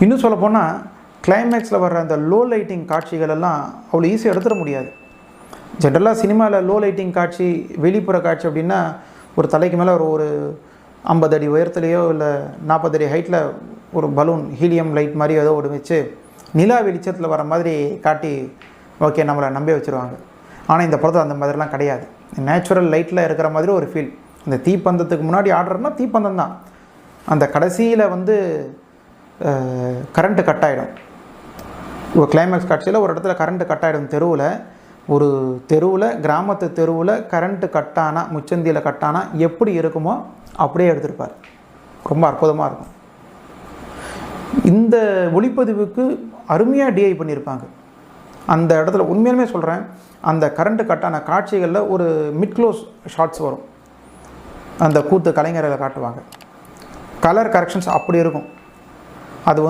இன்னும் சொல்லப்போனால் கிளைமேக்ஸில் வர்ற அந்த லோ லைட்டிங் காட்சிகள் எல்லாம் அவ்வளோ ஈஸியாக எடுத்துட முடியாது. ஜென்ரலாக சினிமாவில் லோ லைட்டிங் காட்சி, வெளிப்புற காட்சி அப்படின்னா ஒரு தலைக்கு மேலே ஒரு 50 அடி உயரத்துலேயோ இல்லை 40 அடி ஹைட்டில் ஒரு பலூன் ஹீலியம் லைட் மாதிரி ஏதோ ஒரு வச்சு நிலா வெளிச்சத்தில் வர மாதிரி காட்டி ஓகே நம்மளை நம்பி வச்சுருவாங்க. ஆனால் இந்த படத்தில் அந்த மாதிரிலாம் கிடையாது. நேச்சுரல் லைட்டில் இருக்கிற மாதிரி ஒரு ஃபீல். இந்த தீப்பந்தத்துக்கு முன்னாடி ஆடுறதுனா தீப்பந்தம் தான். அந்த கடைசியில் கரண்ட்டு கட் ஆகிடும். ஒரு கிளைமேக்ஸ் காட்சியில் ஒரு இடத்துல கரண்ட்டு கட் ஆகிடும். தெருவில் கிராமத்து தெருவில் கரண்ட்டு கட்டானா, முச்சந்தியில் கட்டானா எப்படி இருக்குமோ அப்படியே எடுத்திருப்பார். ரொம்ப அற்புதமாக இருக்கும். இந்த ஒளிப்பதிவுக்கு அருமையாக டிஐ பண்ணியிருப்பாங்க. அந்த இடத்துல உண்மையிலுமே சொல்கிறேன், அந்த கரண்ட்டு கட்டான காட்சிகளில் ஒரு மிட் க்ளோஸ் ஷாட்ஸ் வரும். அந்த கூத்து கலைஞர்களை காட்டுவாங்க. கலர் கரெக்ஷன்ஸ் அப்படி இருக்கும். அது